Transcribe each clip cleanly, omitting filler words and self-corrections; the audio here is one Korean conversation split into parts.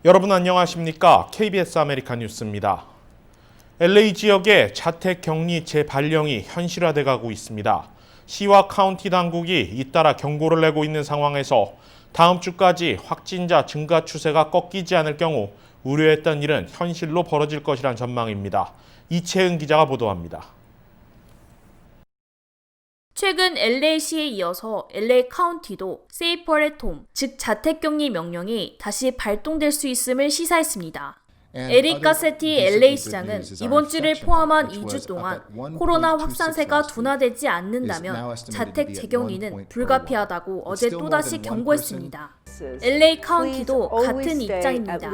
여러분 안녕하십니까? KBS 아메리카 뉴스입니다. LA 지역의 자택 격리 재발령이 현실화돼 가고 있습니다. 시와 카운티 당국이 잇따라 경고를 내고 있는 상황에서 다음 주까지 확진자 증가 추세가 꺾이지 않을 경우 우려했던 일은 현실로 벌어질 것이란 전망입니다. 이채은 기자가 보도합니다. 최근 LA시에 이어서 LA 카운티도 Safer at Home, 즉 자택격리 명령이 다시 발동될 수 있음을 시사했습니다. 에릭 가세티 LA시장은 이번 주를 포함한 2주 동안 코로나 확산세가 둔화되지 않는다면 자택 재격리는 불가피하다고 어제 또다시 경고했습니다. LA 카운티도 같은 입장입니다.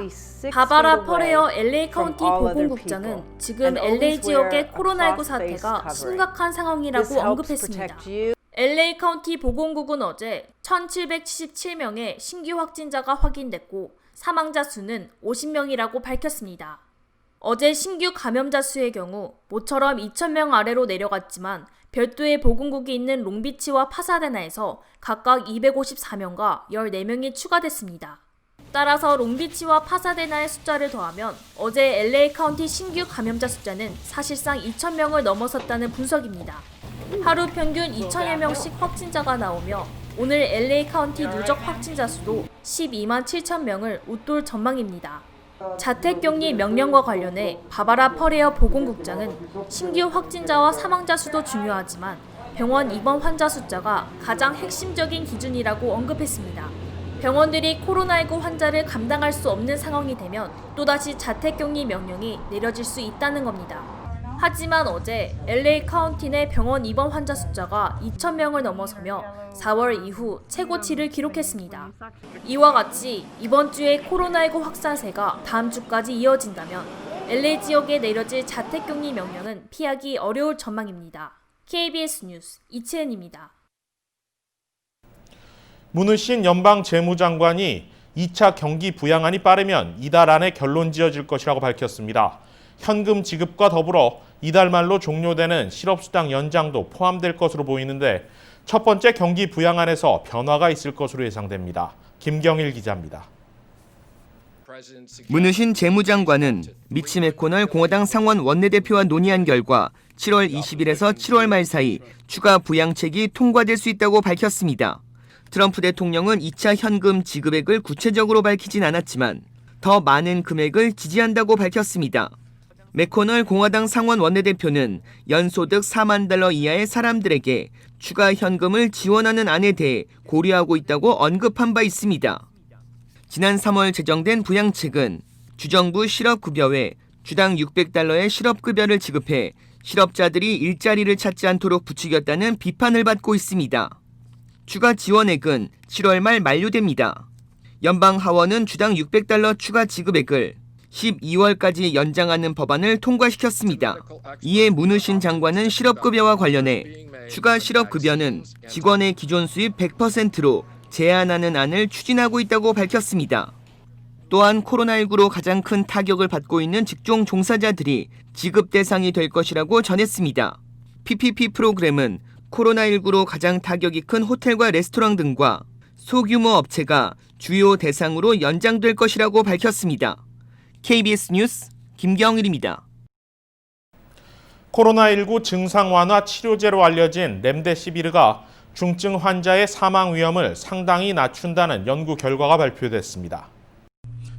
바바라 퍼레어 LA 카운티 보건국장은 지금 LA 지역의 코로나19 사태가 심각한 상황이라고 언급했습니다. LA 카운티 보건국은 어제 1,777명의 신규 확진자가 확인됐고 사망자 수는 50명이라고 밝혔습니다. 어제 신규 감염자 수의 경우 모처럼 2,000명 아래로 내려갔지만 별도의 보건국이 있는 롱비치와 파사데나에서 각각 254명과 14명이 추가됐습니다. 따라서 롱비치와 파사데나의 숫자를 더하면 어제 LA 카운티 신규 감염자 숫자는 사실상 2,000명을 넘어섰다는 분석입니다. 하루 평균 2,000여 명씩 확진자가 나오며 오늘 LA 카운티 누적 확진자 수도 12만 7천 명을 웃돌 전망입니다. 자택격리 명령과 관련해 바바라 퍼레어 보건국장은 신규 확진자와 사망자 수도 중요하지만 병원 입원 환자 숫자가 가장 핵심적인 기준이라고 언급했습니다. 병원들이 코로나19 환자를 감당할 수 없는 상황이 되면 또다시 자택격리 명령이 내려질 수 있다는 겁니다. 하지만 어제 LA 카운티 내 병원 입원 환자 숫자가 2,000명을 넘어서며 4월 이후 최고치를 기록했습니다. 이와 같이 이번 주에 코로나19 확산세가 다음 주까지 이어진다면 LA 지역에 내려질 자택격리 명령은 피하기 어려울 전망입니다. KBS 뉴스 이채은입니다. 문우신 연방 재무장관이 2차 경기 부양안이 빠르면 이달 안에 결론 지어질 것이라고 밝혔습니다. 현금 지급과 더불어 이달 말로 종료되는 실업수당 연장도 포함될 것으로 보이는데 첫 번째 경기 부양안에서 변화가 있을 것으로 예상됩니다. 김경일 기자입니다. 문우신 재무장관은 미치 매코널 공화당 상원 원내대표와 논의한 결과 7월 20일에서 7월 말 사이 추가 부양책이 통과될 수 있다고 밝혔습니다. 트럼프 대통령은 2차 현금 지급액을 구체적으로 밝히진 않았지만 더 많은 금액을 지지한다고 밝혔습니다. 매코널 공화당 상원 원내대표는 연소득 4만 달러 이하의 사람들에게 추가 현금을 지원하는 안에 대해 고려하고 있다고 언급한 바 있습니다. 지난 3월 제정된 부양책은 주정부 실업급여 외 주당 600달러의 실업급여를 지급해 실업자들이 일자리를 찾지 않도록 부추겼다는 비판을 받고 있습니다. 추가 지원액은 7월 말 만료됩니다. 연방 하원은 주당 600달러 추가 지급액을 12월까지 연장하는 법안을 통과시켰습니다. 이에 문우신 장관은 실업급여와 관련해 추가 실업급여는 직원의 기존 수입 100%로 제한하는 안을 추진하고 있다고 밝혔습니다. 또한 코로나19로 가장 큰 타격을 받고 있는 직종 종사자들이 지급 대상이 될 것이라고 전했습니다. PPP 프로그램은 코로나19로 가장 타격이 큰 호텔과 레스토랑 등과 소규모 업체가 주요 대상으로 연장될 것이라고 밝혔습니다. KBS 뉴스 김경일입니다. 코로나19 증상 완화 치료제로 알려진 렘데시비르가 중증 환자의 사망 위험을 상당히 낮춘다는 연구 결과가 발표됐습니다.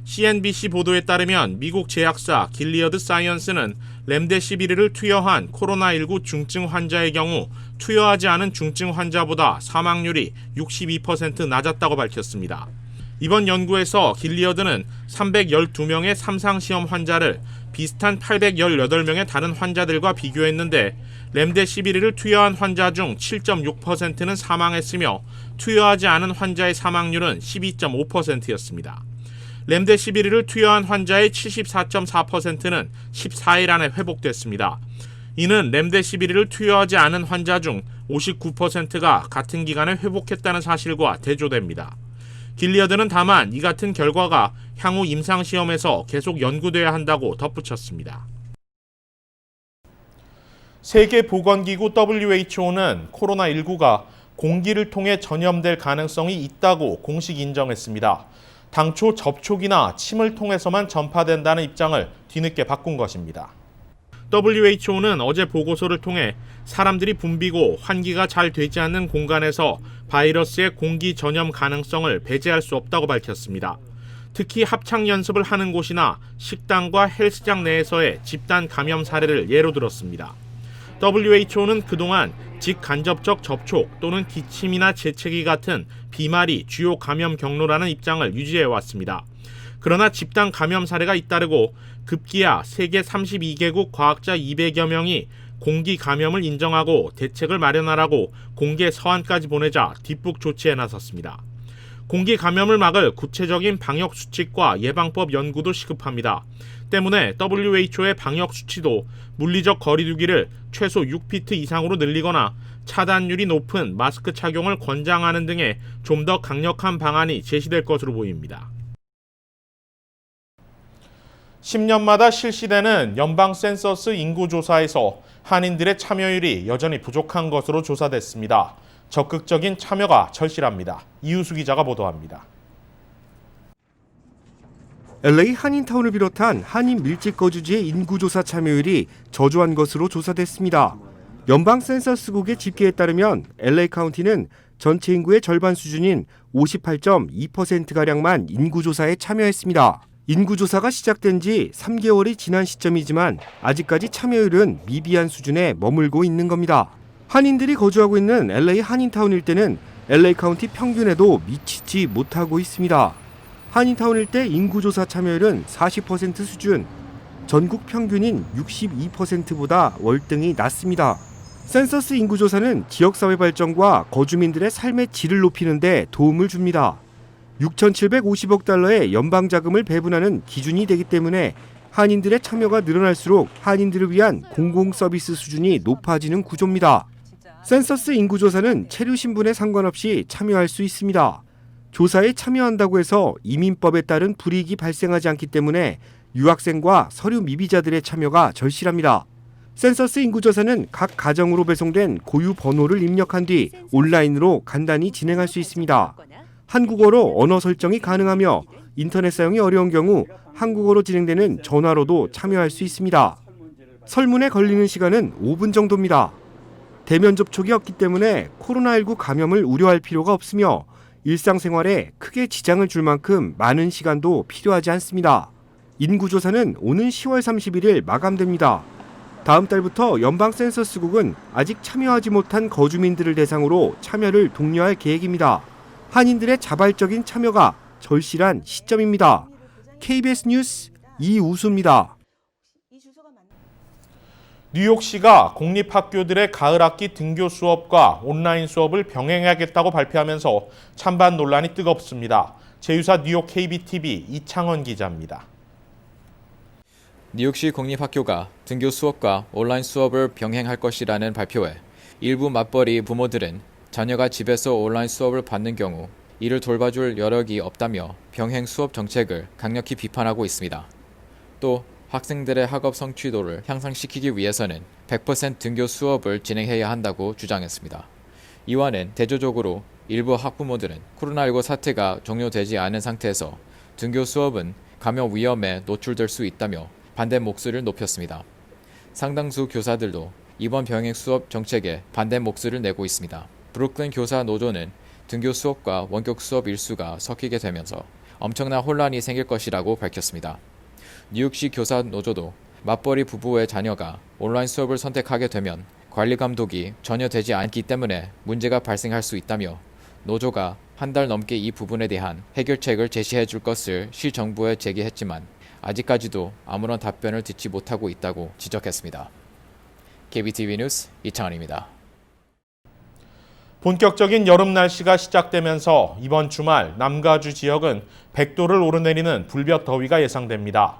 CNBC 보도에 따르면 미국 제약사 길리어드 사이언스는 렘데시비르를 투여한 코로나19 중증 환자의 경우 투여하지 않은 중증 환자보다 사망률이 62% 낮았다고 밝혔습니다. 이번 연구에서 길리어드는 312명의 삼상시험 환자를 비슷한 818명의 다른 환자들과 비교했는데 렘데시비르를 투여한 환자 중 7.6%는 사망했으며 투여하지 않은 환자의 사망률은 12.5%였습니다. 렘데시비르를 투여한 환자의 74.4%는 14일 안에 회복됐습니다. 이는 렘데시비르를 투여하지 않은 환자 중 59%가 같은 기간에 회복했다는 사실과 대조됩니다. 길리어드는 다만 이 같은 결과가 향후 임상시험에서 계속 연구돼야 한다고 덧붙였습니다. 세계보건기구 WHO는 코로나19가 공기를 통해 전염될 가능성이 있다고 공식 인정했습니다. 당초 접촉이나 침을 통해서만 전파된다는 입장을 뒤늦게 바꾼 것입니다. WHO는 어제 보고서를 통해 사람들이 붐비고 환기가 잘 되지 않는 공간에서 바이러스의 공기 전염 가능성을 배제할 수 없다고 밝혔습니다. 특히 합창 연습을 하는 곳이나 식당과 헬스장 내에서의 집단 감염 사례를 예로 들었습니다. WHO는 그동안 직간접적 접촉 또는 기침이나 재채기 같은 비말이 주요 감염 경로라는 입장을 유지해왔습니다. 그러나 집단 감염 사례가 잇따르고 급기야 세계 32개국 과학자 200여 명이 공기 감염을 인정하고 대책을 마련하라고 공개 서한까지 보내자 뒷북 조치에 나섰습니다. 공기 감염을 막을 구체적인 방역 수칙과 예방법 연구도 시급합니다. 때문에 WHO의 방역 수치도 물리적 거리두기를 최소 6피트 이상으로 늘리거나 차단율이 높은 마스크 착용을 권장하는 등의 좀 더 강력한 방안이 제시될 것으로 보입니다. 10년마다 실시되는 연방 센서스 인구조사에서 한인들의 참여율이 여전히 부족한 것으로 조사됐습니다. 적극적인 참여가 절실합니다. 이우수 기자가 보도합니다. LA 한인타운을 비롯한 한인 밀집 거주지의 인구조사 참여율이 저조한 것으로 조사됐습니다. 연방 센서스국의 집계에 따르면 LA 카운티는 전체 인구의 절반 수준인 58.2%가량만 인구조사에 참여했습니다. 인구조사가 시작된 지 3개월이 지난 시점이지만 아직까지 참여율은 미비한 수준에 머물고 있는 겁니다. 한인들이 거주하고 있는 LA 한인타운 일대는 LA 카운티 평균에도 미치지 못하고 있습니다. 한인타운 일대 인구조사 참여율은 40% 수준, 전국 평균인 62%보다 월등히 낮습니다. 센서스 인구조사는 지역사회 발전과 거주민들의 삶의 질을 높이는 데 도움을 줍니다. 6,750억 달러의 연방자금을 배분하는 기준이 되기 때문에 한인들의 참여가 늘어날수록 한인들을 위한 공공서비스 수준이 높아지는 구조입니다. 센서스 인구조사는 체류 신분에 상관없이 참여할 수 있습니다. 조사에 참여한다고 해서 이민법에 따른 불이익이 발생하지 않기 때문에 유학생과 서류 미비자들의 참여가 절실합니다. 센서스 인구조사는 각 가정으로 배송된 고유 번호를 입력한 뒤 온라인으로 간단히 진행할 수 있습니다. 한국어로 언어 설정이 가능하며 인터넷 사용이 어려운 경우 한국어로 진행되는 전화로도 참여할 수 있습니다. 설문에 걸리는 시간은 5분 정도입니다. 대면 접촉이 없기 때문에 코로나19 감염을 우려할 필요가 없으며 일상생활에 크게 지장을 줄 만큼 많은 시간도 필요하지 않습니다. 인구조사는 오는 10월 31일 마감됩니다. 다음 달부터 연방 센서스국은 아직 참여하지 못한 거주민들을 대상으로 참여를 독려할 계획입니다. 한인들의 자발적인 참여가 절실한 시점입니다. KBS 뉴스 이우수입니다. 뉴욕시가 공립학교들의 가을 학기 등교 수업과 온라인 수업을 병행하겠다고 발표하면서 찬반 논란이 뜨겁습니다. 제휴사 뉴욕 KBTV 이창원 기자입니다. 뉴욕시 공립학교가 등교 수업과 온라인 수업을 병행할 것이라는 발표에 일부 맞벌이 부모들은 자녀가 집에서 온라인 수업을 받는 경우 이를 돌봐줄 여력이 없다며 병행 수업 정책을 강력히 비판하고 있습니다. 또 학생들의 학업 성취도를 향상시키기 위해서는 100% 등교 수업을 진행해야 한다고 주장했습니다. 이와는 대조적으로 일부 학부모들은 코로나19 사태가 종료되지 않은 상태에서 등교 수업은 감염 위험에 노출될 수 있다며 반대 목소리를 높였습니다. 상당수 교사들도 이번 병행 수업 정책에 반대 목소리를 내고 있습니다. 브루클린 교사 노조는 등교 수업과 원격 수업 일수가 섞이게 되면서 엄청난 혼란이 생길 것이라고 밝혔습니다. 뉴욕시 교사 노조도 맞벌이 부부의 자녀가 온라인 수업을 선택하게 되면 관리 감독이 전혀 되지 않기 때문에 문제가 발생할 수 있다며 노조가 한 달 넘게 이 부분에 대한 해결책을 제시해 줄 것을 시 정부에 제기했지만 아직까지도 아무런 답변을 듣지 못하고 있다고 지적했습니다. KBTV 뉴스 이창원입니다. 본격적인 여름 날씨가 시작되면서 이번 주말 남가주 지역은 100도를 오르내리는 불볕 더위가 예상됩니다.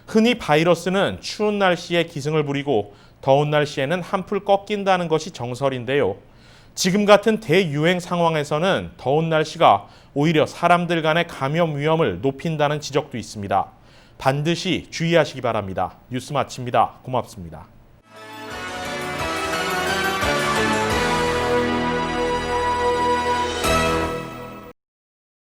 흔히 바이러스는 추운 날씨에 기승을 부리고 더운 날씨에는 한풀 꺾인다는 것이 정설인데요. 지금 같은 대유행 상황에서는 더운 날씨가 오히려 사람들 간의 감염 위험을 높인다는 지적도 있습니다. 반드시 주의하시기 바랍니다. 뉴스 마칩니다. 고맙습니다.